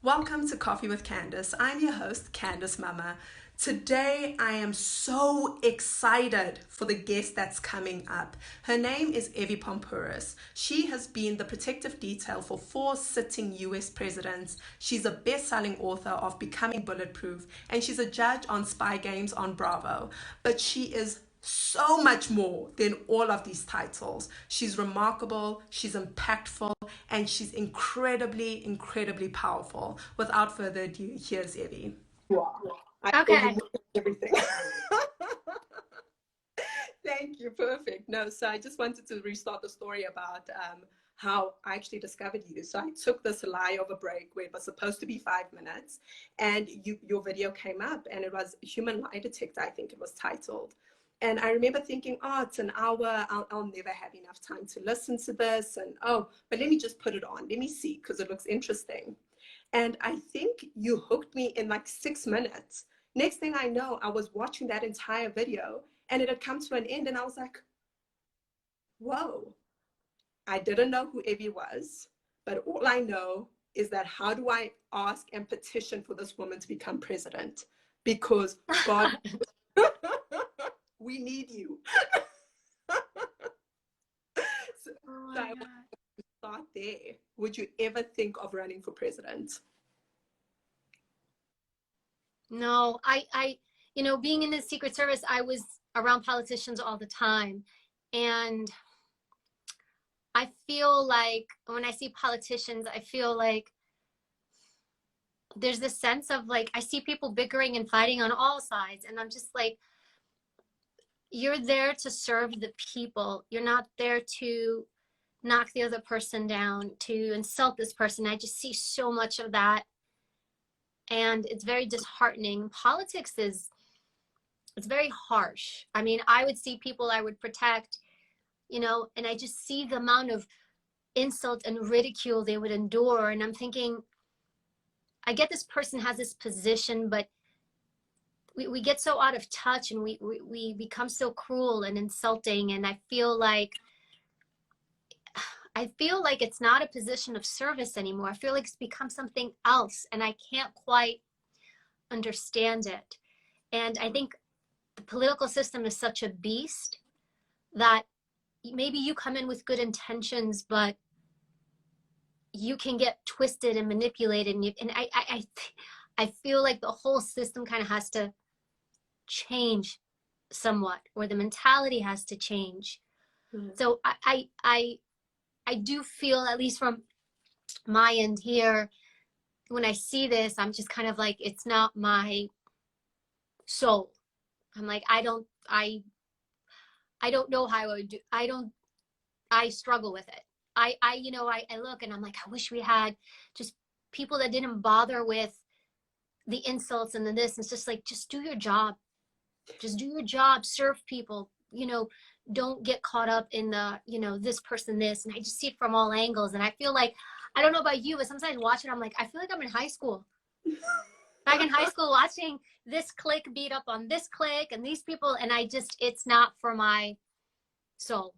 Welcome to Coffee with Candice. I'm your host, Candice Mama. Today, I am so excited for the guest that's coming up. Her name is Evy Poumpouras. She has been the protective detail for 4 sitting US presidents. She's a best-selling author of Becoming Bulletproof, and she's a judge on Spy Games on Bravo. But she is so much more than all of these titles. She's remarkable, she's impactful, and she's incredibly, incredibly powerful. Without further ado, here's Evie. Okay. Everything. Thank you. Perfect. No, so I just wanted to restart the story about how I actually discovered you. So I took this lie of a break where it was supposed to be 5 minutes, and your video came up, and it was Human Lie Detector, I think it was titled. And I remember thinking, oh, it's an hour. I'll never have enough time to listen to this. And oh, but let me just put it on. Let me see, because it looks interesting. And I think you hooked me in like 6 minutes. Next thing I know, I was watching that entire video and it had come to an end. And I was like, whoa, I didn't know who Evie was. But all I know is that how do I ask and petition for this woman to become president? Because God, we need you. So I want to start there. Would you ever think of running for president? No, being in the Secret Service, I was around politicians all the time. And I feel like when I see politicians, I feel like there's this sense of like, I see people bickering and fighting on all sides. And I'm just like, you're there to serve the people. You're not there to knock the other person down, to insult this person. I just see so much of that. And it's very disheartening. Politics it's very harsh. I mean, I would see people I would protect, and I just see the amount of insult and ridicule they would endure. And I'm thinking, I get this person has this position, but we get so out of touch and we become so cruel and insulting. And I feel like it's not a position of service anymore. I feel like it's become something else and I can't quite understand it. And I think the political system is such a beast that maybe you come in with good intentions, but you can get twisted and manipulated. And I feel like the whole system kind of has to change somewhat, or the mentality has to change. Mm-hmm. So I do feel, at least from my end here, when I see this, I'm just kind of like, it's not my soul. I'm like, I don't know how I would do. I struggle with it. I look and I'm like, I wish we had just people that didn't bother with the insults and the this. It's just like, just do your job. Just do your job, serve people, don't get caught up in the, this person, this. And I just see it from all angles. And I feel like, I don't know about you, but sometimes watching, I'm like, I feel like I'm in high school. Back in high school, watching this clique beat up on this clique and these people. And it's not for my soul.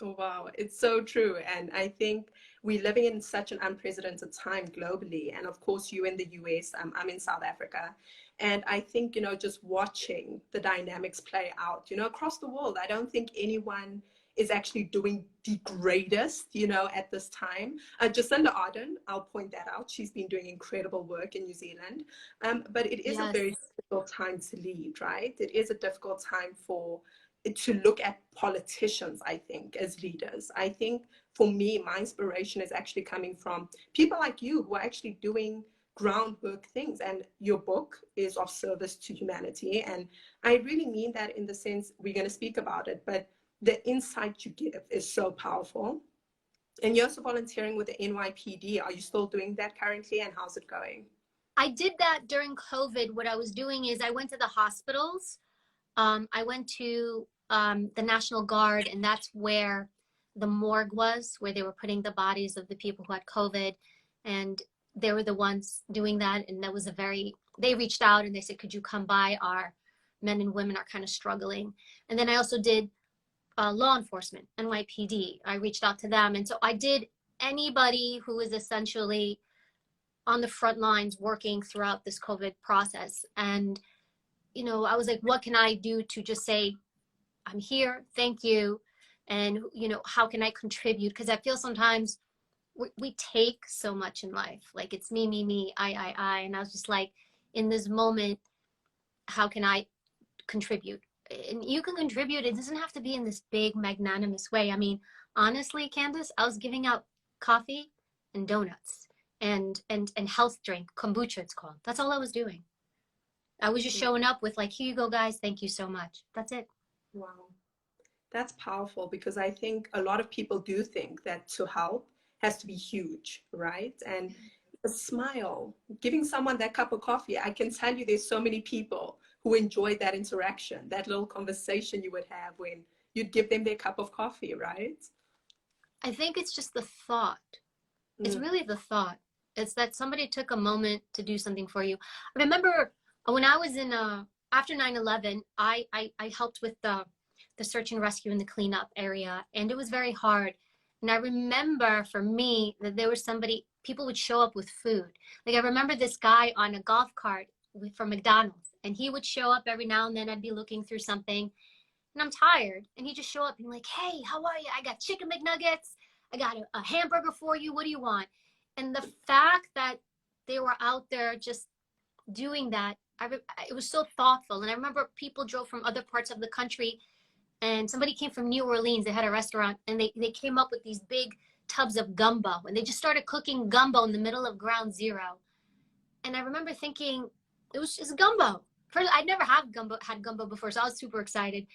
Oh, wow. It's so true. And I think we're living in such an unprecedented time globally. And of course, you in the US, I'm in South Africa. And I think, just watching the dynamics play out, across the world, I don't think anyone is actually doing the greatest, at this time. Jacinda Ardern, I'll point that out. She's been doing incredible work in New Zealand. But it is a very difficult time to lead, right? It is a difficult time to look at politicians, I think, as leaders. I think for me, my inspiration is actually coming from people like you who are actually doing groundwork things, and your book is of service to humanity. And I really mean that in the sense, we're going to speak about it, but the insight you give is so powerful. And you're also volunteering with the NYPD. Are you still doing that currently, and how's it going? I did that during COVID. What I was doing is I went to the hospitals. I went to the National Guard, and that's where the morgue was, where they were putting the bodies of the people who had COVID. And they were the ones doing that. And that was they reached out and they said, could you come by? Our men and women are kind of struggling. And then I also did law enforcement, NYPD. I reached out to them. And so I did anybody who was essentially on the front lines working throughout this COVID process. And, you know, I was like, what can I do to just say, I'm here, thank you. And, you know, how can I contribute? Because I feel sometimes we take so much in life. Like it's me, I. And I was just like, in this moment, how can I contribute? And you can contribute. It doesn't have to be in this big magnanimous way. I mean, honestly, Candice, I was giving out coffee and donuts and health drink, kombucha it's called. That's all I was doing. I was just showing up with like, here you go, guys. Thank you so much. That's it. Wow. That's powerful, because I think a lot of people do think that to help has to be huge, right? And a smile, giving someone that cup of coffee, I can tell you there's so many people who enjoy that interaction, that little conversation you would have when you'd give them their cup of coffee, right? I think it's just the thought. It's really the thought. It's that somebody took a moment to do something for you. I remember when I was in, after 9/11, I helped with the search and rescue in the cleanup area, and it was very hard. And I remember for me that there was people would show up with food. Like I remember this guy on a golf cart from McDonald's, and he would show up every now and then. I'd be looking through something and I'm tired, and he'd just show up and be like, hey, how are you? I got chicken McNuggets. I got a hamburger for you. What do you want? And the fact that they were out there just doing that, it was so thoughtful. And I remember people drove from other parts of the country, and somebody came from New Orleans. They had a restaurant, and they came up with these big tubs of gumbo, and they just started cooking gumbo in the middle of ground zero. And I remember thinking, it was just gumbo. I'd never had gumbo before, so I was super excited.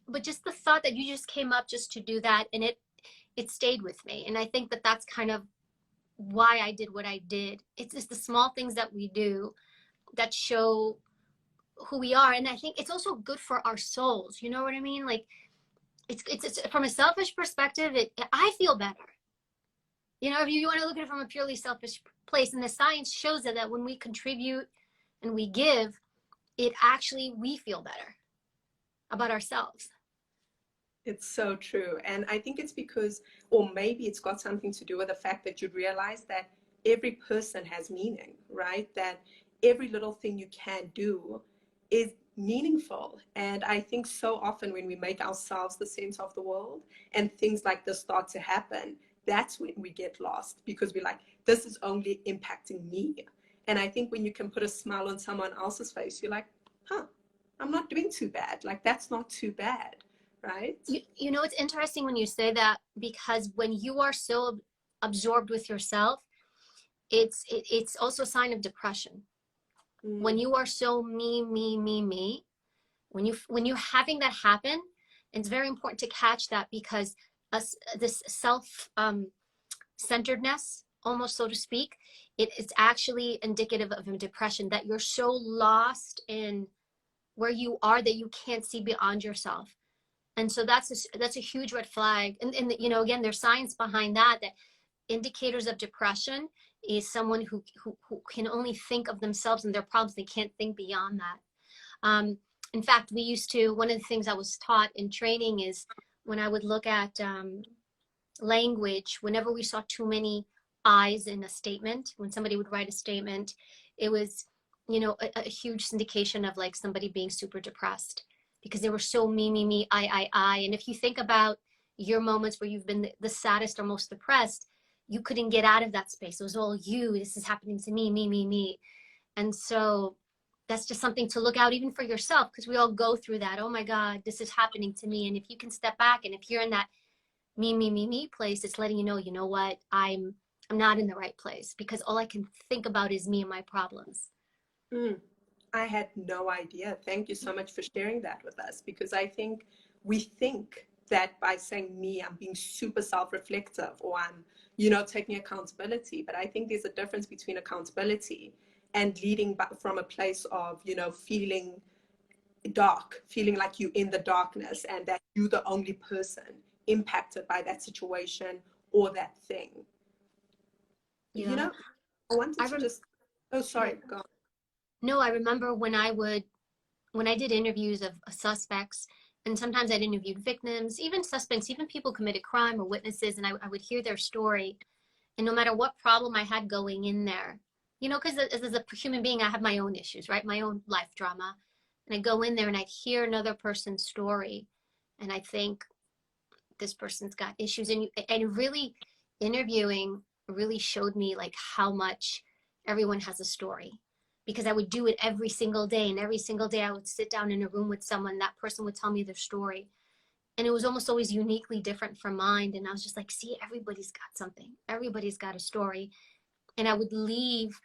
But just the thought that you just came up just to do that, and it stayed with me. And I think that that's kind of why I did what I did. It's just the small things that we do that show who we are. And I think it's also good for our souls. You know what I mean? Like it's from a selfish perspective, I feel better. You know, if you want to look at it from a purely selfish place, and the science shows that when we contribute and we give, we feel better about ourselves. It's so true. And I think it's because, or maybe it's got something to do with the fact that you realize that every person has meaning, right? That every little thing you can do is meaningful. And I think so often when we make ourselves the center of the world and things like this start to happen, that's when we get lost, because we're like, this is only impacting me. And I think when you can put a smile on someone else's face, you're like, huh, I'm not doing too bad. Like, that's not too bad. Right? You know, it's interesting when you say that, because when you are so absorbed with yourself, it's also a sign of depression. When you are so me, when you're having that happen, it's very important to catch that, because this self-centeredness, almost so to speak, it's actually indicative of a depression, that you're so lost in where you are that you can't see beyond yourself. And so that's a huge red flag. And you know, again, there's science behind that indicators of depression is someone who can only think of themselves and their problems. They can't think beyond that. In fact, one of the things I was taught in training is when I would look at language, whenever we saw too many I's in a statement, when somebody would write a statement, it was, you know, a huge indication of like somebody being super depressed, because they were so me, I. And if you think about your moments where you've been the saddest or most depressed, you couldn't get out of that space. It was all you, this is happening to me, me. And so that's just something to look out even for yourself, because we all go through that. Oh my God, this is happening to me. And if you can step back, and if you're in that me place, it's letting you know what, I'm not in the right place, because all I can think about is me and my problems. I had no idea. Thank you so much for sharing that with us, because I think we think that by saying me, I'm being super self-reflective, or I'm, you know, taking accountability. But I think there's a difference between accountability and leading from a place of, you know, feeling dark, feeling like you're in the darkness and that you're the only person impacted by that situation or that thing. Yeah. You know, I wanted to just, oh, sorry, go on. No, I remember when I did interviews of suspects, and sometimes I'd interviewed victims, even suspects, even people committed crime or witnesses, and I would hear their story. And no matter what problem I had going in there, you know, because as a human being, I have my own issues, right? My own life drama. And I go in there and I hear another person's story. And I think this person's got issues. And really interviewing really showed me like how much everyone has a story. Because I would do it every single day. And every single day I would sit down in a room with someone, that person would tell me their story. And it was almost always uniquely different from mine. And I was just like, see, everybody's got something. Everybody's got a story. And I would leave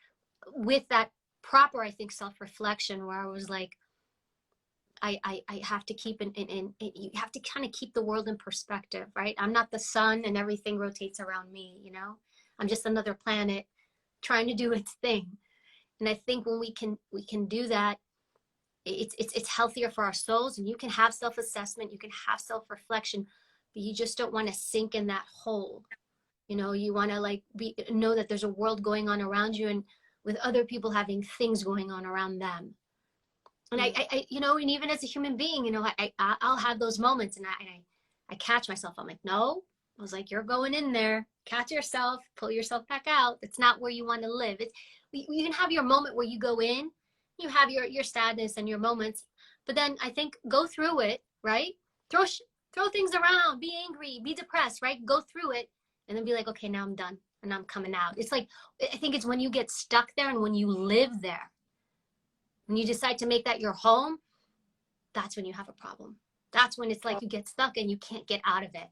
with that proper, I think, self-reflection, where I was like, I have to keep you have to kind of keep the world in perspective, right? I'm not the sun and everything rotates around me, you know? I'm just another planet trying to do its thing. And I think when we can do that, it's healthier for our souls, and you can have self-assessment, you can have self-reflection, but you just don't want to sink in that hole. You know, you want to like know that there's a world going on around you, and with other people having things going on around them. And I you know, and even as a human being, you know, I'll have those moments, and I catch myself. I'm like, no, I was like, you're going in there, catch yourself, pull yourself back out. It's not where you want to live. You can have your moment where you go in, you have your sadness and your moments, but then I think go through it, right? Throw things around, be angry, be depressed, right? Go through it, and then be like, okay, now I'm done, and I'm coming out. It's like, I think it's when you get stuck there and when you live there, when you decide to make that your home, that's when you have a problem. That's when it's like you get stuck and you can't get out of it.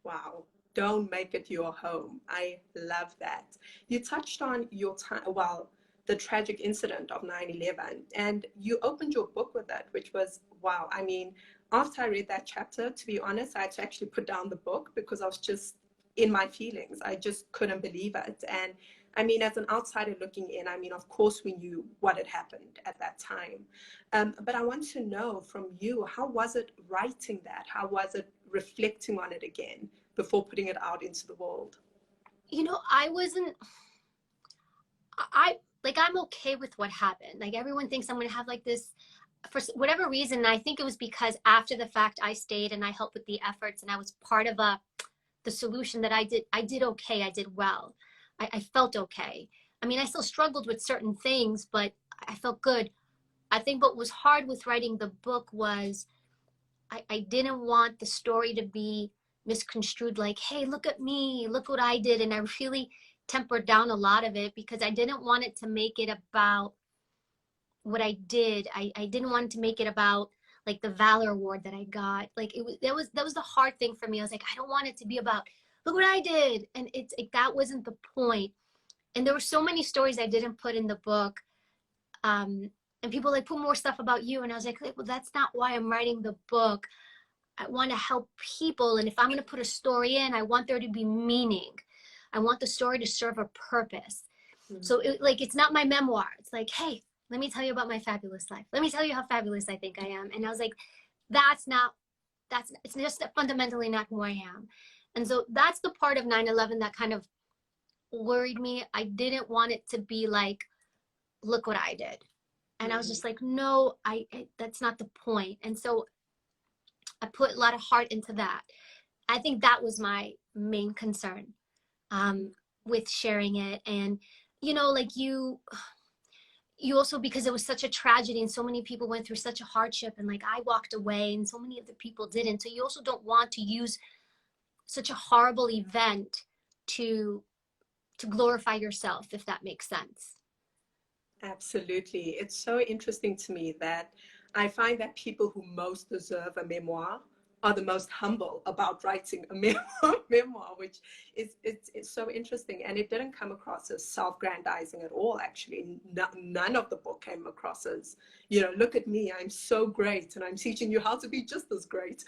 Wow. Don't make it your home. I love that. You touched on your time, well, the tragic incident of 9/11, and you opened your book with it, which was, wow. I mean, after I read that chapter, to be honest, I had to actually put down the book because I was just in my feelings. I just couldn't believe it. And I mean, as an outsider looking in, I mean, of course, we knew what had happened at that time. But I want to know from you, how was it writing that? How was it reflecting on it again before putting it out into the world? You know, I'm okay with what happened. Like everyone thinks I'm going to have like this, for whatever reason. I think it was because after the fact I stayed and I helped with the efforts and I was part of the solution. That I did okay. I did well. I felt okay. I mean, I still struggled with certain things, but I felt good. I think what was hard with writing the book was I didn't want the story to be misconstrued like, hey, look at me, look what I did. And I really tempered down a lot of it because I didn't want it to make it about what I did. I didn't want to make it about like the valor award that I got. Like that was the hard thing for me. I was like, I don't want it to be about, look what I did. And that wasn't the point. And there were so many stories I didn't put in the book. And people like, put more stuff about you. And I was like, well, that's not why I'm writing the book. I want to help people. And if I'm going to put a story in, I want there to be meaning. I want the story to serve a purpose. Mm-hmm. So it's not my memoir. It's like, hey, let me tell you about my fabulous life. Let me tell you how fabulous I think I am. And I was like, it's just fundamentally not who I am. And so that's the part of 9/11 that kind of worried me. I didn't want it to be like, look what I did. And I was just like, no, that's not the point. And so I put a lot of heart into that. I think that was my main concern with sharing it. And, you know, like you also, because it was such a tragedy and so many people went through such a hardship, and like I walked away and so many other people didn't. So you also don't want to use such a horrible event to glorify yourself, if that makes sense. Absolutely. It's so interesting to me that I find that people who most deserve a memoir are the most humble about writing a memoir, which is it's so interesting. And it didn't come across as self-grandizing at all, actually. None of the book came across as, you know, look at me, I'm so great, and I'm teaching you how to be just as great.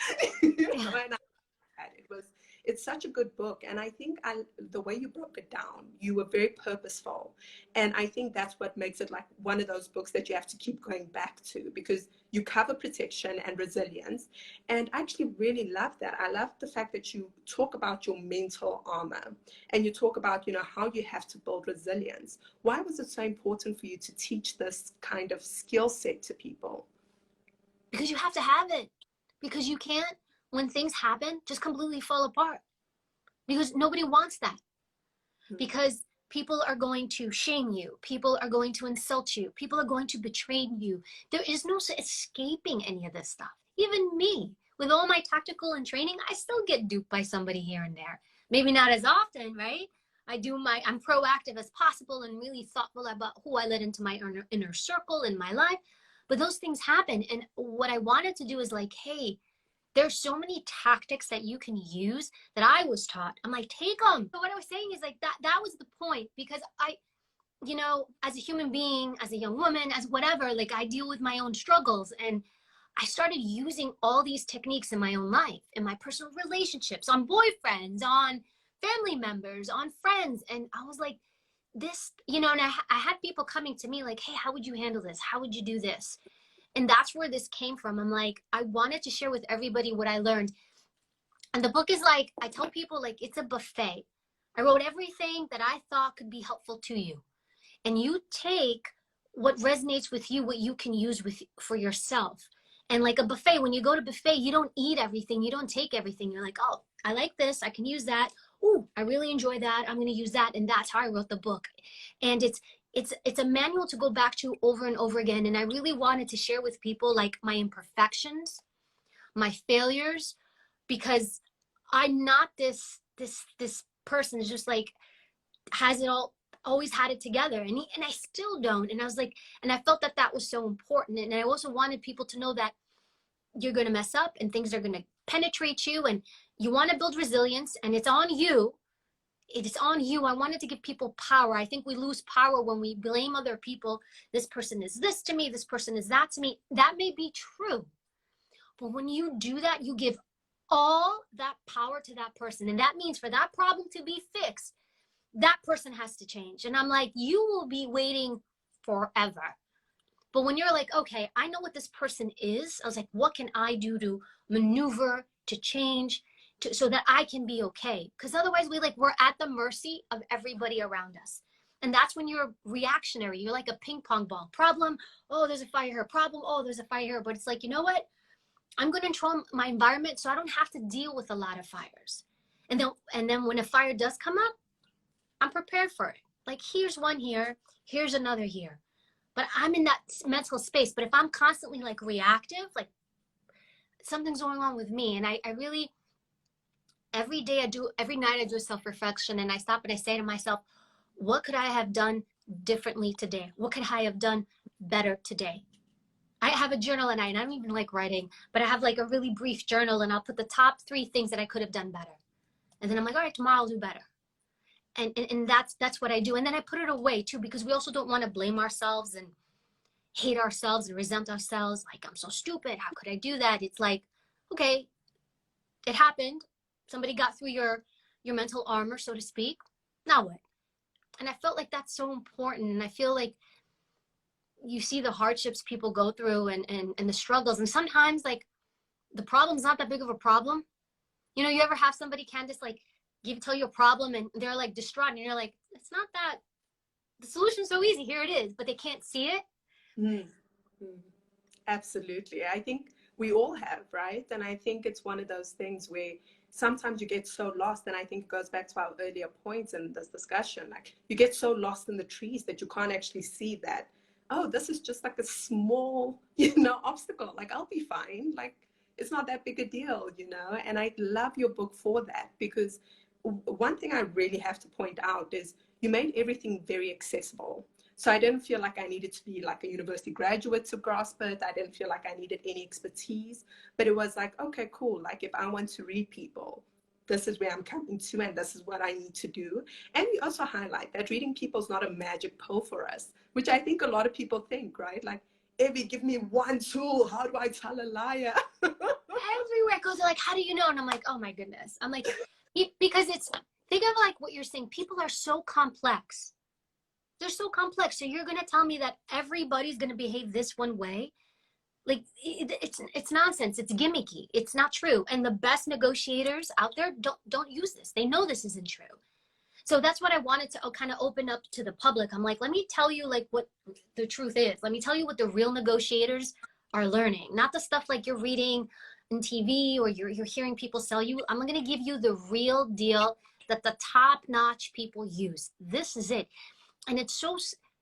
It's such a good book. And I think the way you broke it down, you were very purposeful. And I think that's what makes it like one of those books that you have to keep going back to, because you cover protection and resilience. And I actually really love that. I love the fact that you talk about your mental armor, and you talk about, you know, how you have to build resilience. Why was it so important for you to teach this kind of skill set to people? Because you have to have it. Because you can't, when things happen, just completely fall apart. Because nobody wants that. Because People are going to shame you. People are going to insult you. People are going to betray you. There is no escaping any of this stuff. Even me, with all my tactical and training, I still get duped by somebody here and there. Maybe not as often, right? I'm proactive as possible and really thoughtful about who I let into my inner circle in my life. But those things happen. And what I wanted to do is like, hey, there's so many tactics that you can use that I was taught. I'm like, take them. But what I was saying is like that was the point, because I, you know, as a human being, as a young woman, as whatever, like I deal with my own struggles. And I started using all these techniques in my own life, in my personal relationships, on boyfriends, on family members, on friends. And I was like, this, you know, and I had people coming to me like, hey, how would you handle this? How would you do this? And that's where this came from. I'm like, I wanted to share with everybody what I learned. And the book is like, I tell people like, it's a buffet. I wrote everything that I thought could be helpful to you. And you take what resonates with you, what you can use for yourself. And like a buffet, when you go to buffet, you don't eat everything. You don't take everything. You're like, oh, I like this. I can use that. Ooh, I really enjoy that. I'm going to use that. And that's how I wrote the book. And it's a manual to go back to over and over again. And I really wanted to share with people like my imperfections, my failures, because I'm not this person who's just like has it all, always had it together. And I still don't. And I was like, and I felt that was so important. And I also wanted people to know that you're going to mess up and things are going to penetrate you, and you want to build resilience, and it's on you. It's on you. I wanted to give people power. I think we lose power when we blame other people. This person is this to me. This person is that to me. That may be true. But when you do that, you give all that power to that person. And that means for that problem to be fixed, that person has to change. And I'm like, you will be waiting forever. But when you're like, okay, I know what this person is. I was like, what can I do to maneuver, to change, so that I can be okay? Because otherwise we're at the mercy of everybody around us. And that's when you're reactionary. You're like a ping pong ball. Problem, oh, there's a fire here. Problem, oh, there's a fire here. But it's like, you know what? I'm going to control my environment so I don't have to deal with a lot of fires. And then when a fire does come up, I'm prepared for it. Like, here's one here, here's another here. But I'm in that mental space. But if I'm constantly like reactive, like something's going on with me. And I really, every night I do a self-reflection, and I stop and I say to myself, what could I have done differently today? What could I have done better today? I have a journal at night, and I don't even like writing, but I have like a really brief journal, and I'll put the top 3 things that I could have done better. And then I'm like, all right, tomorrow I'll do better. And that's what I do. And then I put it away too, because we also don't want to blame ourselves and hate ourselves and resent ourselves. Like, I'm so stupid. How could I do that? It's like, okay, it happened. Somebody got through your mental armor, so to speak. Now what? And I felt like that's so important. And I feel like you see the hardships people go through and the struggles. And sometimes like the problem's not that big of a problem. You know, you ever have somebody, Candice, like tell you a problem and they're like distraught, and you're like, it's not that, the solution's so easy, here it is, but they can't see it. Absolutely. I think we all have, right? And I think it's one of those things where sometimes you get so lost, and I think it goes back to our earlier points in this discussion, like you get so lost in the trees that you can't actually see that, oh, this is just like a small, obstacle. Like, I'll be fine. Like, it's not that big a deal, And I love your book for that, because one thing I really have to point out is you made everything very accessible. So I didn't feel like I needed to be like a university graduate to grasp it. I didn't feel like I needed any expertise, but it was like, okay, cool. Like, if I want to read people, this is where I'm coming to, and this is what I need to do. And we also highlight that reading people is not a magic pill for us, which I think a lot of people think, right? Like, Evie, give me one tool. How do I tell a liar? Everywhere it goes, like, how do you know? And I'm like, oh my goodness. I'm like, because think of like what you're saying. People are so complex. They're so complex. So you're going to tell me that everybody's going to behave this one way? Like, it's nonsense. It's gimmicky. It's not true. And the best negotiators out there don't use this. They know this isn't true. So that's what I wanted to kind of open up to the public. I'm like, let me tell you like what the truth is. Let me tell you what the real negotiators are learning. Not the stuff like you're reading on TV or you're hearing people sell you. I'm going to give you the real deal that the top-notch people use. This is it. And it's so,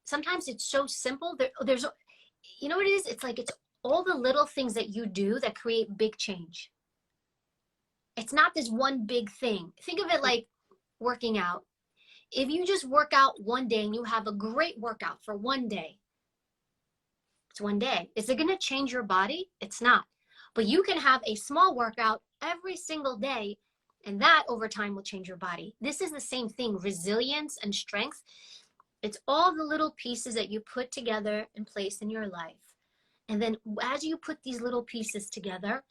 sometimes it's so simple. There's, you know what it is? It's like, it's all the little things that you do that create big change. It's not this one big thing. Think of it like working out. If you just work out one day and you have a great workout for one day, it's one day. Is it going to change your body? It's not. But you can have a small workout every single day, and that over time will change your body. This is the same thing. Resilience and strength. It's all the little pieces that you put together and place in your life. And then as you put these little pieces together,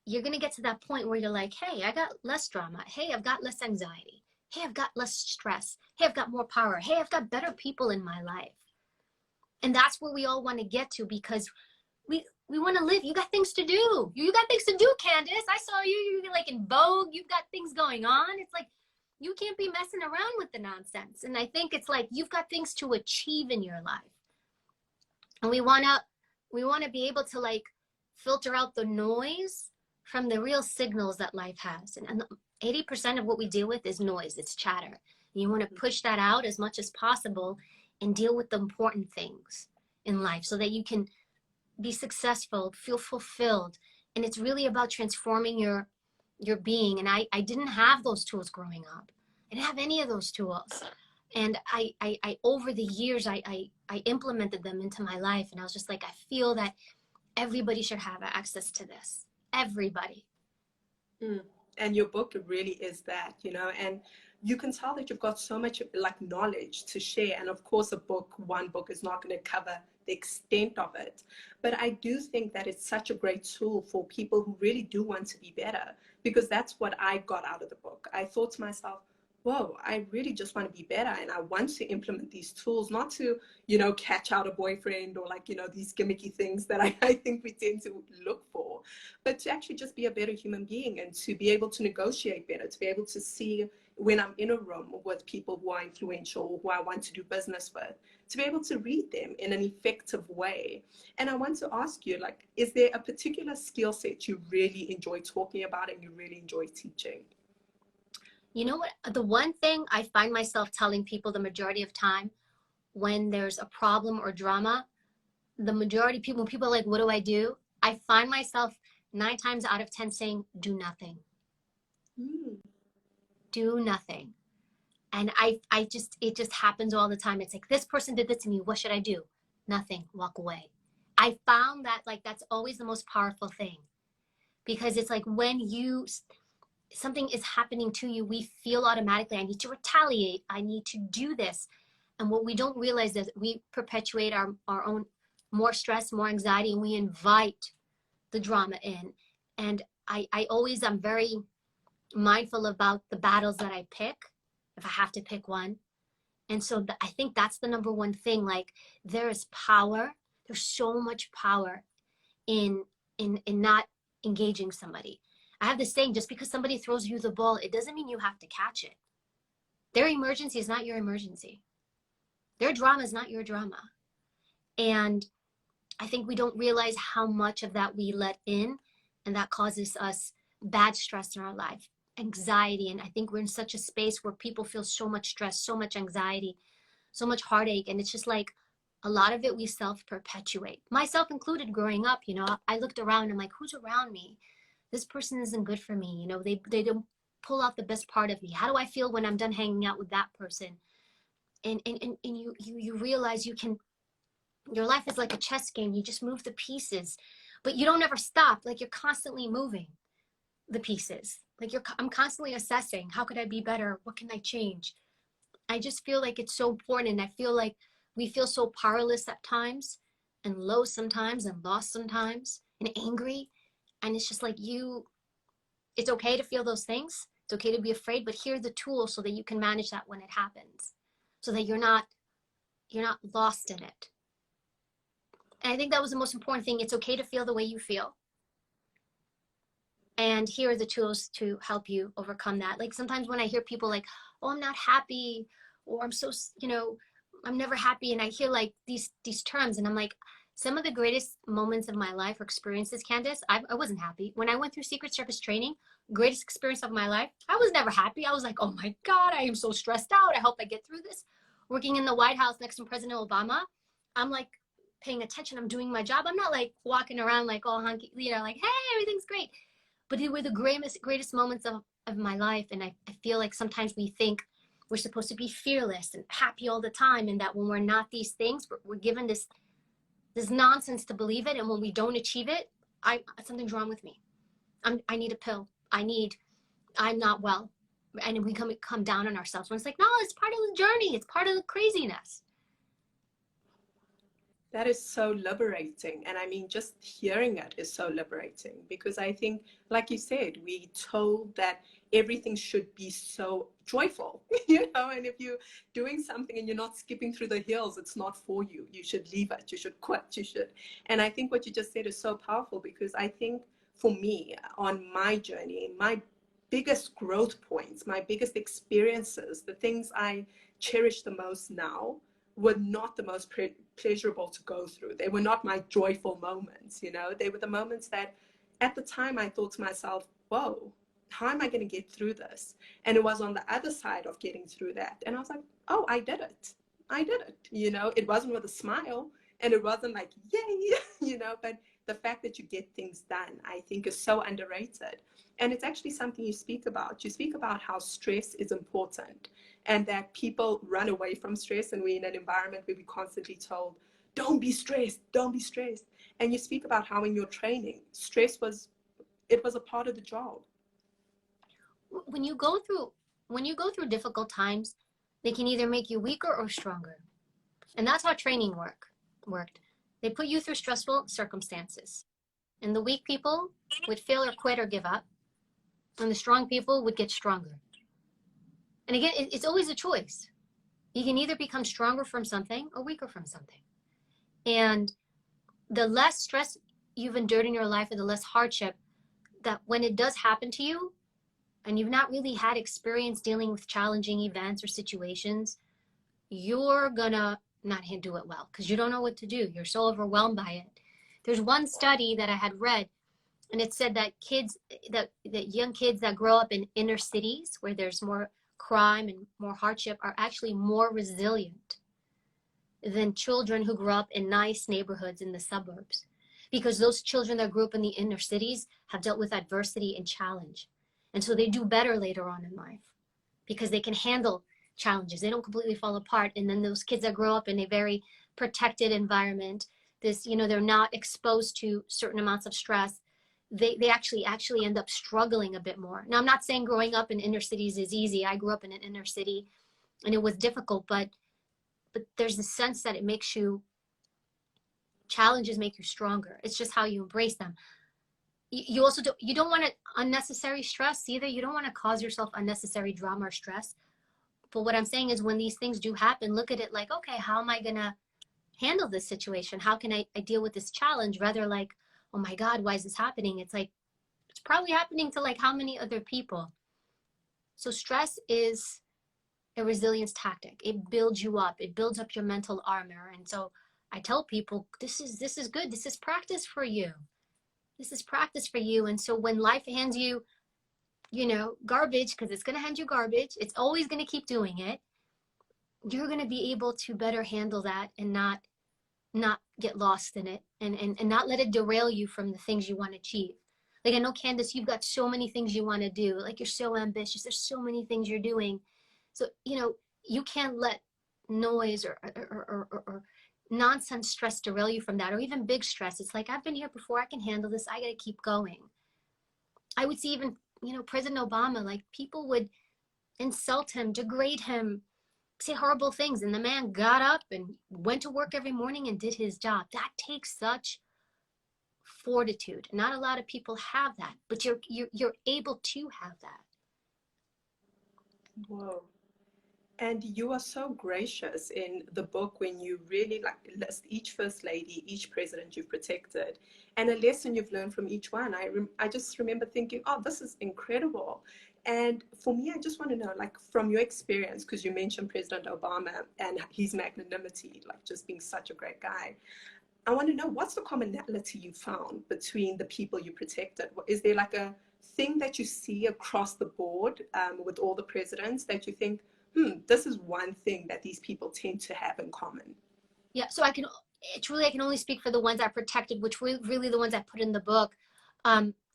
you're going to get to that point where you're like, hey, I got less drama. Hey, I've got less anxiety. Hey, I've got less stress. Hey, I've got more power. Hey, I've got better people in my life. And that's where we all want to get to, because we want to live. You got things to do. You got things to do, Candice. I saw you. You're like in Vogue. You've got things going on. It's like, you can't be messing around with the nonsense. And I think it's like, you've got things to achieve in your life. And we want to be able to like filter out the noise from the real signals that life has. And 80% of what we deal with is noise. It's chatter. And you want to push that out as much as possible and deal with the important things in life so that you can be successful, feel fulfilled. And it's really about transforming your being. And I didn't have those tools growing up. I didn't have any of those tools. And I over the years, I implemented them into my life. And I was just like, I feel that everybody should have access to this. Everybody. And your book really is that, you know, and you can tell that you've got so much like knowledge to share. And of course, one book is not going to cover the extent of it. But I do think that it's such a great tool for people who really do want to be better, because that's what I got out of the book. I thought to myself, whoa, I really just want to be better. And I want to implement these tools, not to, you know, catch out a boyfriend or like, you know, these gimmicky things that I think we tend to look for, but to actually just be a better human being and to be able to negotiate better, to be able to see when I'm in a room with people who are influential or who I want to do business with, to be able to read them in an effective way. And I want to ask you, like, is there a particular skill set you really enjoy talking about and you really enjoy teaching? You know what? The one thing I find myself telling people the majority of time when there's a problem or drama, the majority of people, when people are like, what do? I find myself 9 times out of 10 saying, do nothing. Do nothing. And it just happens all the time. It's like, this person did this to me. What should I do? Nothing. Walk away. I found that like, that's always the most powerful thing, because it's like when something is happening to you, we feel automatically, I need to retaliate. I need to do this. And what we don't realize is we perpetuate our own more stress, more anxiety, and we invite the drama in. And I'm very mindful about the battles that I pick, if I have to pick one. And so I think that's the number one thing. Like, there is power. There's so much power in not engaging somebody. I have this saying, just because somebody throws you the ball, it doesn't mean you have to catch it. Their emergency is not your emergency. Their drama is not your drama. And I think we don't realize how much of that we let in, and that causes us bad stress in our life, anxiety. And I think we're in such a space where people feel so much stress, so much anxiety, so much heartache. And it's just like, a lot of it we self-perpetuate, myself included. Growing up, you know, I looked around and I'm like, who's around me? This person isn't good for me. You know, they don't pull out the best part of me. How do I feel when I'm done hanging out with that person? And you realize your life is like a chess game. You just move the pieces, but you don't ever stop. Like, you're constantly moving the pieces. Like, I'm constantly assessing, how could I be better? What can I change? I just feel like it's so important. And I feel like we feel so powerless at times, and low sometimes, and lost sometimes, and angry. And it's just like, it's okay to feel those things. It's okay to be afraid, but here are the tools so that you can manage that when it happens, so that you're not lost in it. And I think that was the most important thing. It's okay to feel the way you feel. And here are the tools to help you overcome that. Like, sometimes when I hear people like, oh, I'm not happy, or I'm so, you know, I'm never happy. And I hear like these terms, and I'm like, some of the greatest moments of my life or experiences, Candice, I wasn't happy. When I went through Secret Service training, greatest experience of my life, I was never happy. I was like, oh my God, I am so stressed out. I hope I get through this. Working in the White House next to President Obama, I'm like paying attention. I'm doing my job. I'm not like walking around like all hunky, you know, like, hey, everything's great. But they were the greatest moments of my life. And I feel like sometimes we think we're supposed to be fearless and happy all the time. And that when we're not these things, we're given this nonsense to believe it. And when we don't achieve it, something's wrong with me. I need a pill. I'm not well. And we come down on ourselves when it's like, no, it's part of the journey. It's part of the craziness. That is so liberating. And I mean, just hearing it is so liberating, because I think, like you said, we told that everything should be so joyful, you know, and if you're doing something and you're not skipping through the hills, it's not for you. You should leave it. You should quit. You should. And I think what you just said is so powerful, because I think for me on my journey, my biggest growth points, my biggest experiences, the things I cherish the most now were not the most pleasurable to go through. They were not my joyful moments, you know. They were the moments that at the time I thought to myself, whoa, how am I going to get through this? And it was on the other side of getting through that. And I was like, oh, I did it. I did it. You know, it wasn't with a smile and it wasn't like, yay, you know, but the fact that you get things done, I think is so underrated. And it's actually something you speak about. You speak about how stress is important and that people run away from stress, and we're in an environment where we're constantly told, don't be stressed, don't be stressed. And you speak about how in your training, stress was a part of the job. When you go through difficult times, they can either make you weaker or stronger. And that's how training worked. They put you through stressful circumstances. And the weak people would fail or quit or give up. And the strong people would get stronger. And again, it's always a choice. You can either become stronger from something or weaker from something. And the less stress you've endured in your life, or the less hardship, that when it does happen to you, and you've not really had experience dealing with challenging events or situations, you're gonna not do it well, because you don't know what to do. You're so overwhelmed by it. There's one study that I had read, and it said that young kids that grow up in inner cities where there's more crime and more hardship are actually more resilient than children who grew up in nice neighborhoods in the suburbs, because those children that grew up in the inner cities have dealt with adversity and challenge. And so they do better later on in life because they can handle challenges. They don't completely fall apart. And then those kids that grow up in a very protected environment, they're not exposed to certain amounts of stress. They actually end up struggling a bit more. Now, I'm not saying growing up in inner cities is easy. I grew up in an inner city and it was difficult, but there's a sense that challenges make you stronger. It's just how you embrace them. You also you don't want unnecessary stress either. You don't want to cause yourself unnecessary drama or stress. But what I'm saying is, when these things do happen, look at it like, okay, how am I going to handle this situation? How can I deal with this challenge? Rather like, oh my God, why is this happening? It's like, it's probably happening to like how many other people. So stress is a resilience tactic. It builds you up. It builds up your mental armor. And so I tell people, this is good. This is practice for you. This is practice for you. And so when life hands you, garbage, because it's going to hand you garbage, it's always going to keep doing it. You're going to be able to better handle that and not get lost in it and not let it derail you from the things you want to achieve. Like, I know, Candice, you've got so many things you want to do. Like, you're so ambitious. There's so many things you're doing. So, you can't let noise or nonsense stress derail you from that, or even big stress. It's like, I've been here before. I can handle this. I got to keep going. I would see even, President Obama, like, people would insult him, degrade him, say horrible things. And the man got up and went to work every morning and did his job. That takes such fortitude. Not a lot of people have that, but you're able to have that. Whoa. And you are so gracious in the book when you really list each first lady, each president you've protected, and a lesson you've learned from each one. I just remember thinking, oh, this is incredible. And for me, I just want to know, like, from your experience, because you mentioned President Obama and his magnanimity, like just being such a great guy. I want to know, what's the commonality you found between the people you protected? Is there like a thing that you see across the board with all the presidents that you think, this is one thing that these people tend to have in common? Yeah, so I can only speak for the ones I protected, which were really the ones I put in the book.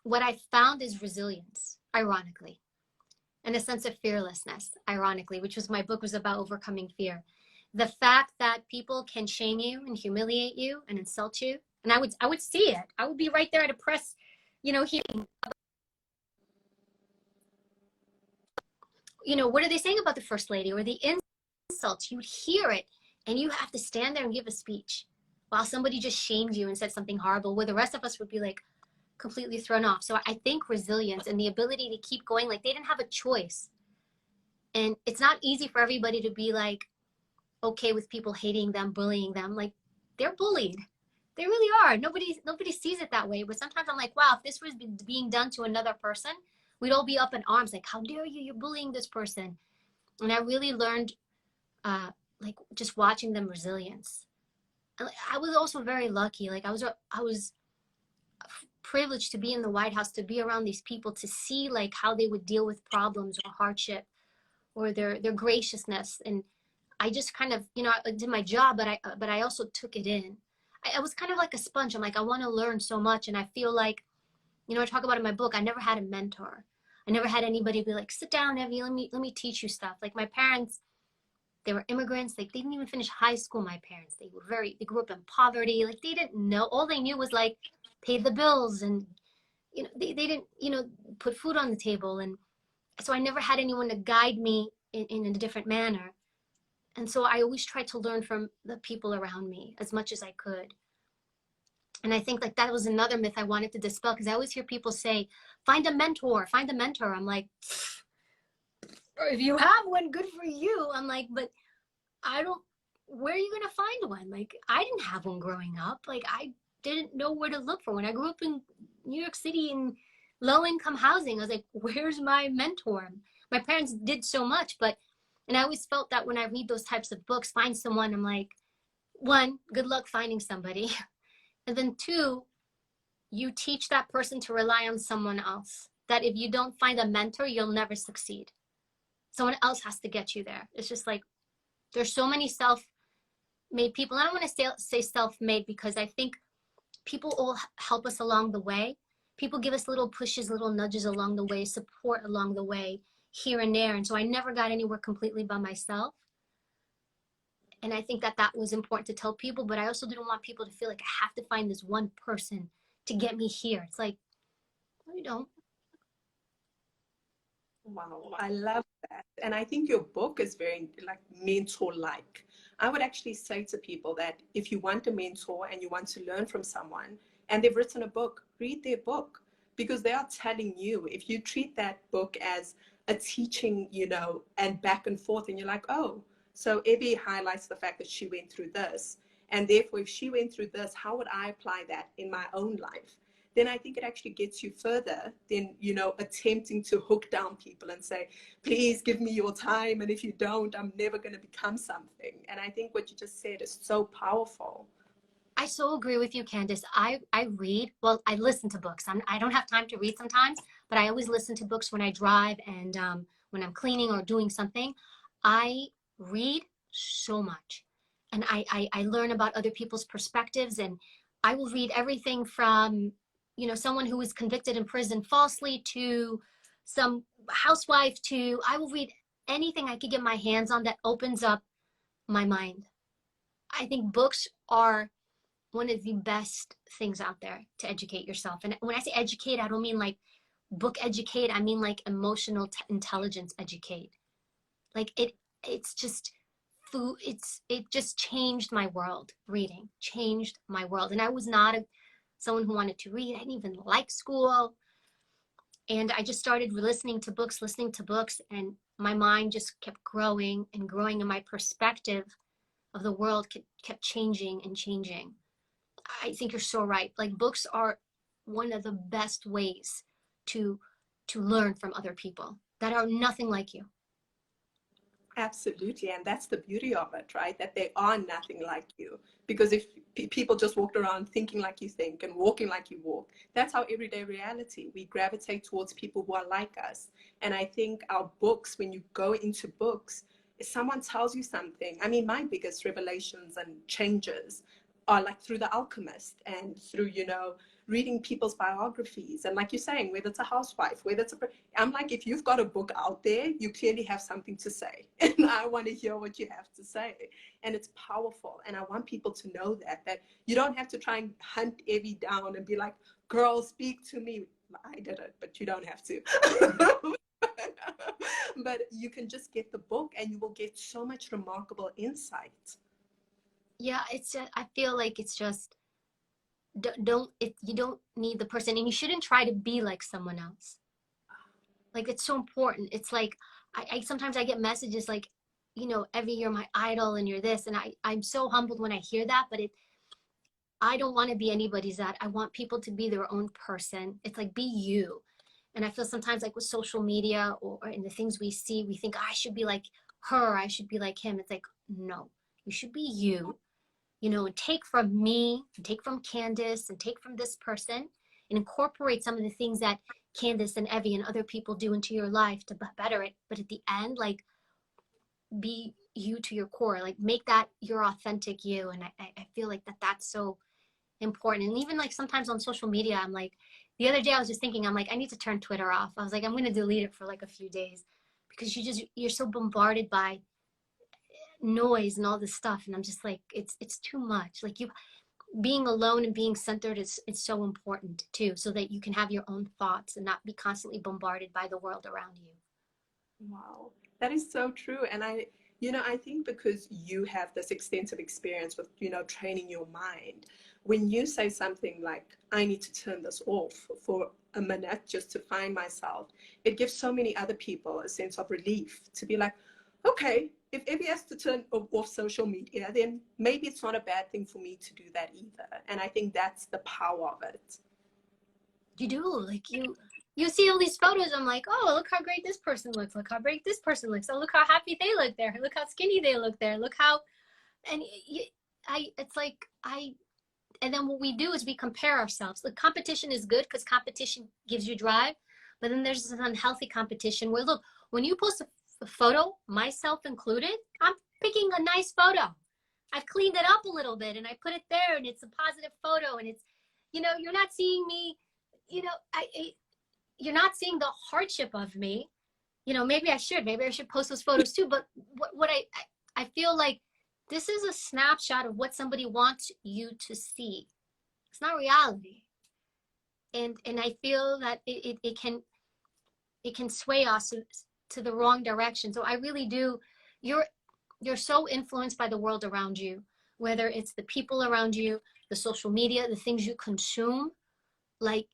What I found is resilience, ironically, and a sense of fearlessness, ironically, which was my book was about overcoming fear. The fact that people can shame you and humiliate you and insult you, and I would see it. I would be right there at a press, hearing. What are they saying about the first lady, or the insults? You would hear it, and you have to stand there and give a speech while somebody just shamed you and said something horrible, where the rest of us would be like completely thrown off. So I think resilience and the ability to keep going, like they didn't have a choice. And it's not easy for everybody to be like okay with people hating them, bullying them. Like they're bullied. They really are. Nobody sees it that way. But sometimes I'm like, wow, if this was being done to another person, we'd all be up in arms, like, how dare you? You're bullying this person. And I really learned, like, just watching them resilience. I was also very lucky. Like, I was privileged to be in the White House, to be around these people, to see like how they would deal with problems or hardship, or their graciousness. And I just kind of, I did my job, but I also took it in. I was kind of like a sponge. I'm like, I want to learn so much, and I feel like, I talk about in my book, I never had a mentor. I never had anybody be like, sit down, Evie, let me teach you stuff. Like my parents, they were immigrants. Like they didn't even finish high school. My parents, they grew up in poverty. Like they didn't know. All they knew was like pay the bills, and they didn't put food on the table. And so I never had anyone to guide me in a different manner. And so I always tried to learn from the people around me as much as I could. And I think like that was another myth I wanted to dispel, because I always hear people say, find a mentor, find a mentor. I'm like, if you have one, good for you. I'm like, but where are you going to find one? Like, I didn't have one growing up. Like, I didn't know where to look for one. I grew up in New York City in low-income housing. I was like, where's my mentor? My parents did so much, and I always felt that when I read those types of books, find someone, I'm like, one, good luck finding somebody. And then two, you teach that person to rely on someone else. That if you don't find a mentor, you'll never succeed. Someone else has to get you there. It's just like, there's so many self-made people. I don't want to say self-made, because I think people all help us along the way. People give us little pushes, little nudges along the way, support along the way, here and there. And so I never got anywhere completely by myself. And I think that was important to tell people, but I also didn't want people to feel like I have to find this one person to get me here. It's like, no, you don't. Wow, I love that. And I think your book is very like mentor-like. I would actually say to people that if you want a mentor and you want to learn from someone and they've written a book, read their book, because they are telling you. If you treat that book as a teaching, and back and forth, and you're like, oh, so Evie highlights the fact that she went through this. And therefore, if she went through this, how would I apply that in my own life? Then I think it actually gets you further than, attempting to hook down people and say, please give me your time. And if you don't, I'm never going to become something. And I think what you just said is so powerful. I so agree with you, Candice. I read, well, I listen to books. I don't have time to read sometimes, but I always listen to books when I drive and when I'm cleaning or doing something. I read so much, and I learn about other people's perspectives, and I will read everything from, someone who was convicted in prison falsely to some housewife to, I will read anything I could get my hands on that opens up my mind. I think books are one of the best things out there to educate yourself. And when I say educate, I don't mean like book educate. I mean like emotional intelligence educate. Like it's just food. It just changed my world. Reading changed my world. And I was not someone who wanted to read. I didn't even like school. And I just started listening to books, and my mind just kept growing and growing, and my perspective of the world kept changing and changing. I think you're so right. Like books are one of the best ways to learn from other people that are nothing like you. Absolutely. And that's the beauty of it, right? That they are nothing like you. Because if people just walked around thinking like you think and walking like you walk. That's our everyday reality. We gravitate towards people who are like us. And I think our books, when you go into books, if someone tells you something, I mean, my biggest revelations and changes are like through The Alchemist and through, you know, reading people's biographies. And like you're saying, whether it's a housewife, whether it's I'm like, if you've got a book out there, you clearly have something to say. And I want to hear what you have to say. And it's powerful. And I want people to know that you don't have to try and hunt Evie down and be like, girl, speak to me. I did it, but you don't have to. But you can just get the book and you will get so much remarkable insight. Yeah, it's just, I feel like it's just, you don't need the person, and you shouldn't try to be like someone else. Like, it's so important. It's like, I sometimes I get messages like, you know, Evie, you're my idol and you're this. And I'm so humbled when I hear that, but I don't want to be anybody's that. I want people to be their own person. It's like, be you. And I feel sometimes like with social media or in the things we see, we think, I should be like her, I should be like him. It's like, no, you should be you, you know, and take from me, and take from Candice, and take from this person, and incorporate some of the things that Candice and Evie and other people do into your life to better it. But at the end, like, be you to your core, like make that your authentic you. And I feel like that's so important. And even like sometimes on social media, I'm like, the other day I was just thinking, I'm like, I need to turn Twitter off. I was like, I'm going to delete it for like a few days, because you're so bombarded by noise and all this stuff. And I'm just like, it's too much. Like, you being alone and being centered is so important too, so that you can have your own thoughts and not be constantly bombarded by the world around you. Wow, that is so true. And I think because you have this extensive experience with, you know, training your mind, when you say something like, I need to turn this off for a minute just to find myself, it gives so many other people a sense of relief to be like, okay, if Evie has to turn off social media, then maybe it's not a bad thing for me to do that either. And I think that's the power of it. You do, like, you see all these photos. I'm like, oh, look how great this person looks. Look how great this person looks. Oh, look how happy they look there. Look how skinny they look there. Look how, and it's like, and then what we do is we compare ourselves. The competition is good because competition gives you drive, but then there's this unhealthy competition where, look, when you post a photo, myself included, I'm picking a nice photo. I've cleaned it up a little bit and I put it there, and it's a positive photo, and it's, you know, you're not seeing me, you know, you're not seeing the hardship of me. You know, maybe I should post those photos too. But what I feel like this is a snapshot of what somebody wants you to see. It's not reality. And I feel that it can sway us to the wrong direction. So I really do, you're so influenced by the world around you, whether it's the people around you, the social media, the things you consume, like,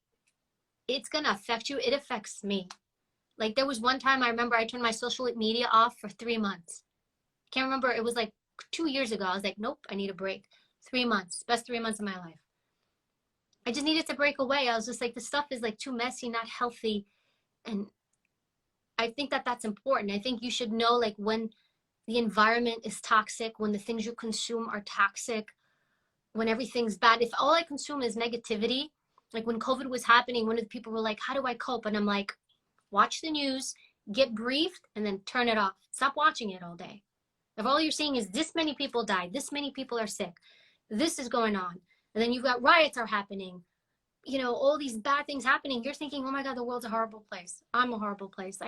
it's going to affect you. It affects me. Like, there was one time I remember I turned my social media off for 3 months. Can't remember. It was like 2 years ago. I was like, nope, I need a break. 3 months, best 3 months of my life. I just needed to break away. I was just like, this stuff is like too messy, not healthy. And I think that that's important. I think you should know, like, when the environment is toxic, when the things you consume are toxic, when everything's bad. If all I consume is negativity, like when COVID was happening, one of the people were like, how do I cope? And I'm like, watch the news, get briefed, and then turn it off. Stop watching it all day. If all you're seeing is this many people died, this many people are sick, this is going on, and then you've got riots are happening, you know, all these bad things happening, you're thinking, oh my God, the world's a horrible place. I'm a horrible place.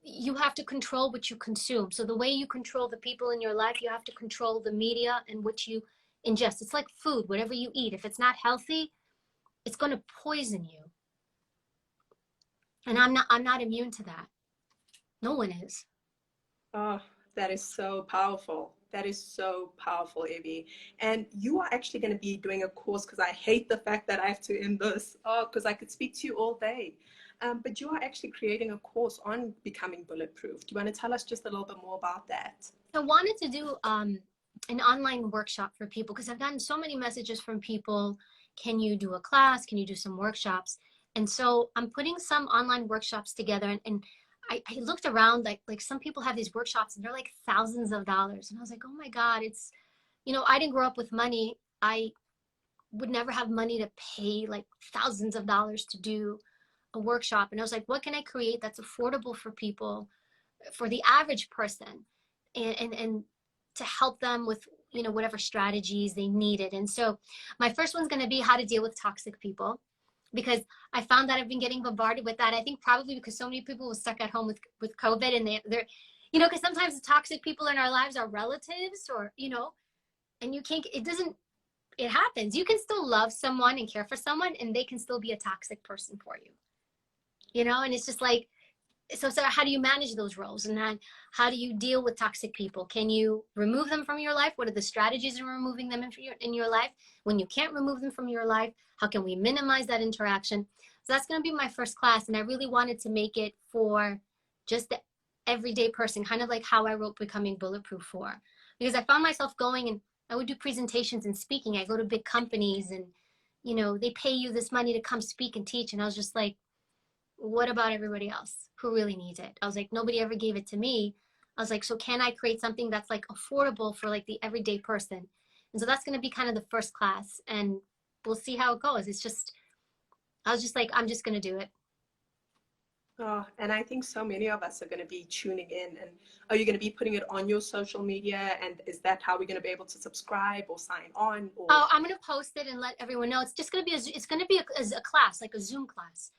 You have to control what you consume. So the way you control the people in your life, you have to control the media and what you ingest. It's like food, whatever you eat. If it's not healthy, it's going to poison you. And I'm not immune to that. No one is. Oh, that is so powerful. That is so powerful, Evie. And you are actually going to be doing a course, because I hate the fact that I have to end this. Oh, because I could speak to you all day. But you are actually creating a course on becoming bulletproof. Do you want to tell us just a little bit more about that? I wanted to do an online workshop for people, because I've gotten so many messages from people. Can you do a class? Can you do some workshops? And so I'm putting some online workshops together, and I looked around, like some people have these workshops and they're like thousands of dollars. And I was like, oh my God, it's you know, I didn't grow up with money. I would never have money to pay like thousands of dollars to do a workshop. And I was like, what can I create that's affordable for people, for the average person, and to help them with, you know, whatever strategies they needed. And so my first one's going to be how to deal with toxic people, because I found that I've been getting bombarded with that. I think probably because so many people were stuck at home with COVID, and they're, you know, because sometimes the toxic people in our lives are relatives, or, you know, and you can't, it doesn't, it happens. You can still love someone and care for someone, and they can still be a toxic person for you, you know. And it's just like, so how do you manage those roles? And then how do you deal with toxic people? Can you remove them from your life? What are the strategies in removing them in your life? When you can't remove them from your life, how can we minimize that interaction? So that's going to be my first class. And I really wanted to make it for just the everyday person, kind of like how I wrote Becoming Bulletproof for, because I found myself going, and I would do presentations and speaking. I go to big companies, and, you know, they pay you this money to come speak and teach. And I was just like, what about everybody else who really needs it? I was like, nobody ever gave it to me. I was like, so can I create something that's like affordable for like the everyday person? And so that's going to be kind of the first class, and we'll see how it goes. It's just, I was just like, I'm just going to do it. Oh, and I think so many of us are going to be tuning in. And are you going to be putting it on your social media? And is that how we're going to be able to subscribe or sign on? Or... Oh, I'm going to post it and let everyone know. It's just going to be, it's going to be a class, like a Zoom class,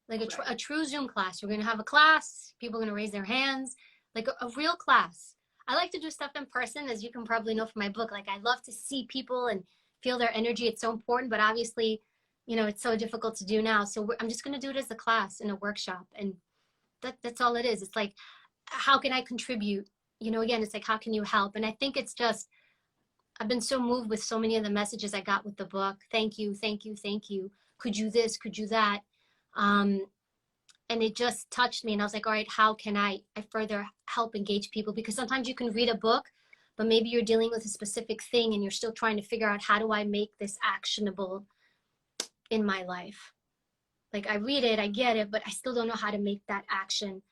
like a true Zoom class. We're going to have a class. People are going to raise their hands, like a real class. I like to do stuff in person, as you can probably know from my book. Like, I love to see people and feel their energy. It's so important, but obviously, you know, it's so difficult to do now. So I'm just going to do it as a class in a workshop. And that's all it is. It's like, how can I contribute? You know, again, it's like, how can you help? And I think it's just, I've been so moved with so many of the messages I got with the book. Thank you, thank you, thank you. Could you this, could you that? And it just touched me. And I was like, all right, how can I further help engage people? Because sometimes you can read a book, but maybe you're dealing with a specific thing and you're still trying to figure out, how do I make this actionable in my life? Like, I read it, I get it, but I still don't know how to make that action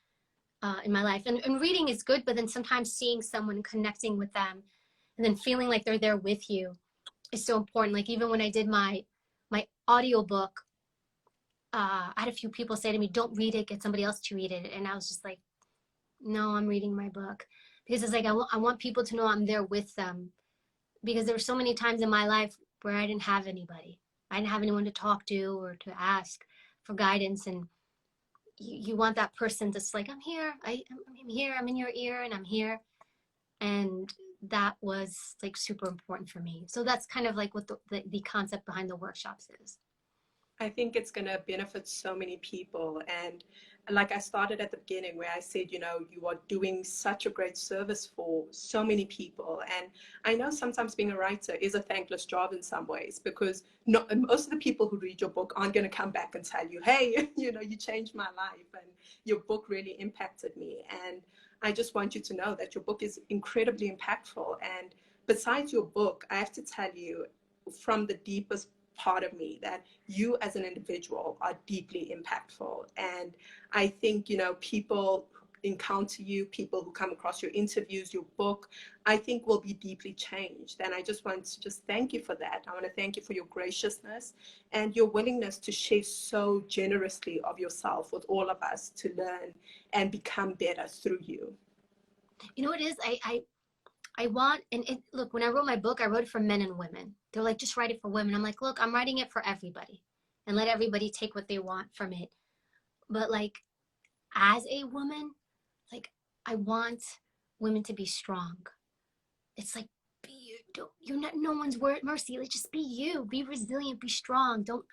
in my life. And reading is good, but then sometimes seeing someone, connecting with them, and then feeling like they're there with you is so important. Like, even when I did my audiobook, I had a few people say to me, don't read it, get somebody else to read it. And I was just like, no, I'm reading my book. Because it's like, I want people to know I'm there with them. Because there were so many times in my life where I didn't have anybody. I didn't have anyone to talk to or to ask for guidance. And you want that person that's like, I'm here, I'm here, I'm in your ear, and I'm here. And that was like super important for me. So that's kind of like what the concept behind the workshops is. I think it's going to benefit so many people. And like I started at the beginning where I said, you know, you are doing such a great service for so many people. And I know sometimes being a writer is a thankless job in some ways, because most of the people who read your book aren't going to come back and tell you, hey, you know, you changed my life and your book really impacted me. And I just want you to know that your book is incredibly impactful. And besides your book, I have to tell you from the deepest part of me that you as an individual are deeply impactful. And I think, you know, people who encounter you, people who come across your interviews, your book, I think will be deeply changed. And I just want to just thank you for that. I want to thank you for your graciousness and your willingness to share so generously of yourself with all of us to learn and become better through you. You know what it is? I want, and look, when I wrote my book, I wrote it for men and women. They're like, just write it for women. I'm like, look, I'm writing it for everybody, and let everybody take what they want from it. But like, as a woman, like, I want women to be strong. It's like, you're not no one's mercy. Like, just be you, be resilient, be strong. Don't,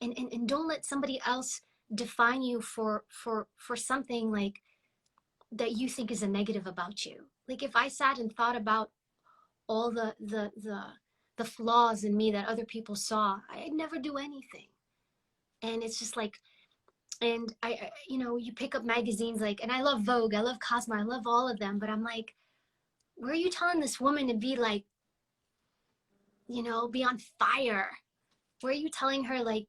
and don't let somebody else define you for something like that you think is a negative about you. Like, if I sat and thought about all the flaws in me that other people saw, I'd never do anything. And it's just like, and I you know, you pick up magazines, like, and I love Vogue, I love Cosmo, I love all of them, but I'm like, where are you telling this woman to be like, you know, be on fire? Where are you telling her like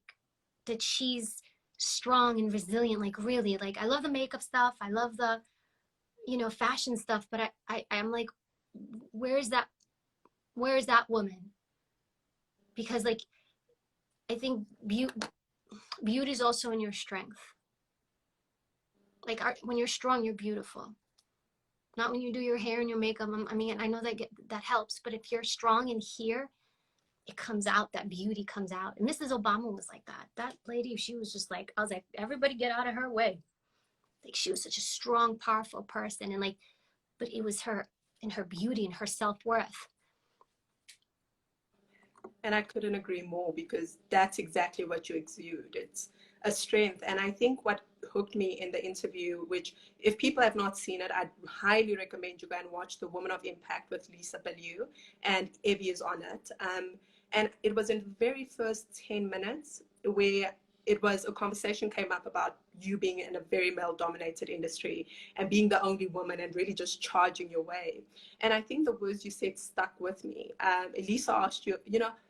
that she's strong and resilient? Like, really? Like, I love the makeup stuff, I love the, you know, fashion stuff, but I'm like, where's that where is that woman? Because like, I think beauty is also in your strength. Like when you're strong, you're beautiful. Not when you do your hair and your makeup. I mean, I know that helps, but if you're strong in here, it comes out, that beauty comes out. And Mrs. Obama was like that. That lady, she was just like, I was like, everybody get out of her way. Like she was such a strong, powerful person. And like, but it was her and her beauty and her self-worth. And I couldn't agree more, because that's exactly what you exude. It's a strength. And I think what hooked me in the interview, which if people have not seen it, I'd highly recommend you go and watch The Woman of Impact with Lisa Bellew, and Evie is on it. And it was in the very first 10 minutes where it was a conversation came up about you being in a very male dominated industry and being the only woman and really just charging your way. And I think the words you said stuck with me. Lisa asked you,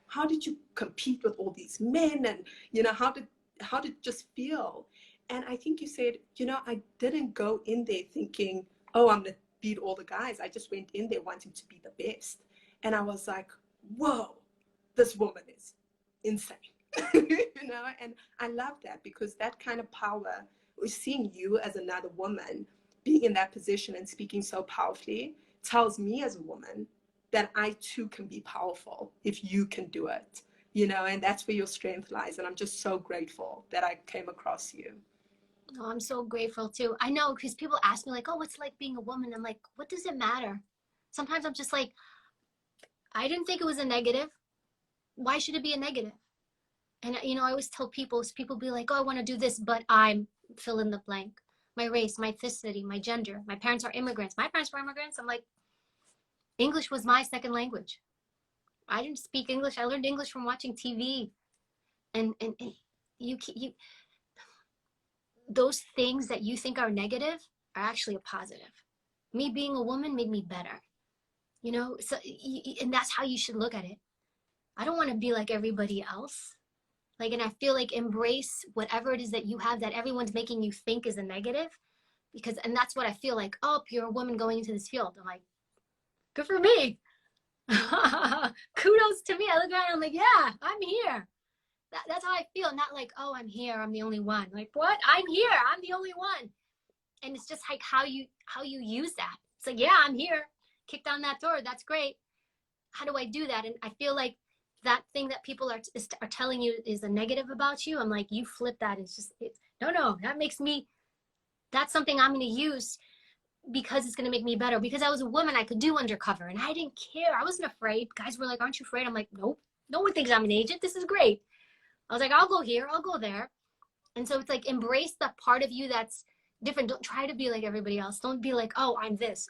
how did you compete with all these men? And, how did it just feel? And I think you said, I didn't go in there thinking, oh, I'm going to beat all the guys. I just went in there wanting to be the best. And I was like, whoa, this woman is insane. And I love that, because that kind of power, seeing you as another woman being in that position and speaking so powerfully, tells me as a woman that I too can be powerful if you can do it, and that's where your strength lies. And I'm just so grateful that I came across you. Oh, I'm so grateful too. I know, because people ask me like, oh, what's it like being a woman? I'm like, what does it matter? Sometimes I'm just like, I didn't think it was a negative. Why should it be a negative? And, I always tell people be like, oh, I want to do this, but I'm fill in the blank. My race, my ethnicity, my gender. My parents are immigrants. My parents were immigrants. I'm like, English was my second language. I didn't speak English. I learned English from watching TV. And you those things that you think are negative are actually a positive. Me being a woman made me better. So, and that's how you should look at it. I don't want to be like everybody else. Like, and I feel like embrace whatever it is that you have that everyone's making you think is a negative, and that's what I feel like. Oh, you're a woman going into this field. I'm like, good for me. Kudos to me. I look at it, I'm like, yeah, I'm here. That's how I feel. Not like, oh, I'm here, I'm the only one. Like, what? I'm here, I'm the only one. And it's just like how you use that. It's like, yeah, I'm here. Kick down that door. That's great. How do I do that? And I feel like that thing that people are telling you is a negative about you, I'm like, you flip that. No, that makes me, that's something I'm going to use because it's going to make me better. Because I was a woman, I could do undercover and I didn't care. I wasn't afraid. Guys were like, aren't you afraid? I'm like, nope, no one thinks I'm an agent. This is great. I was like, I'll go here, I'll go there. And so it's like, embrace the part of you that's different. Don't try to be like everybody else. Don't be like, oh, I'm this.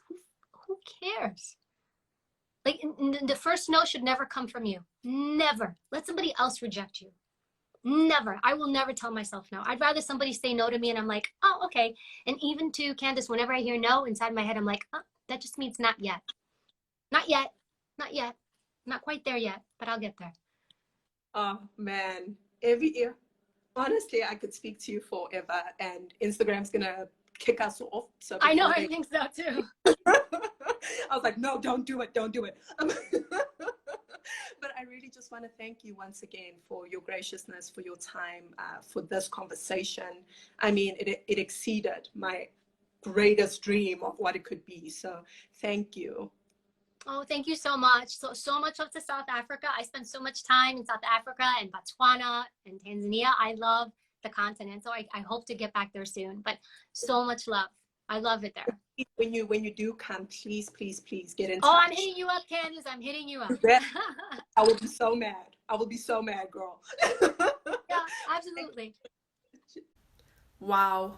Who cares? Like, the first no should never come from you. Never. Let somebody else reject you. Never. I will never tell myself no. I'd rather somebody say no to me and I'm like, oh, okay. And even to Candice, whenever I hear no, inside my head, I'm like, oh, that just means not yet. Not yet. Not yet. Not quite there yet, but I'll get there. Oh, man. Evie, honestly, I could speak to you forever, and Instagram's going to kick us off. So I know, I think so too. I was like, no, don't do it. Don't do it. But I really just want to thank you once again for your graciousness, for your time, for this conversation. I mean, it exceeded my greatest dream of what it could be. So thank you. Oh, thank you so much. So much love to South Africa. I spent so much time in South Africa and Botswana and Tanzania. I love the continent. So I hope to get back there soon, but so much love. I love it there. When you do come, please get in touch. Oh, I'm hitting you up, Candice. I'm hitting you up. I will be so mad. I will be so mad, girl. Yeah, absolutely. Wow.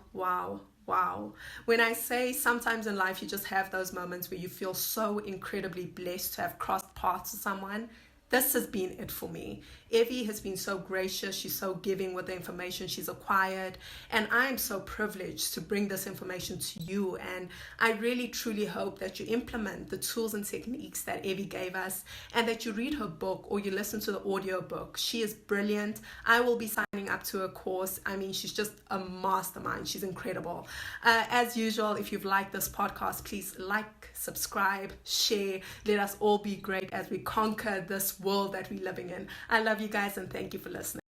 When I say sometimes in life you just have those moments where you feel so incredibly blessed to have crossed paths with someone, this has been it for me. Evie has been so gracious. She's so giving with the information she's acquired. And I'm so privileged to bring this information to you. And I really, truly hope that you implement the tools and techniques that Evie gave us, and that you read her book or you listen to the audio book. She is brilliant. I will be signing up to her course. I mean, she's just a mastermind. She's incredible. As usual, if you've liked this podcast, please like, subscribe, share. Let us all be great as we conquer this world that we're living in. I love you guys, and thank you for listening.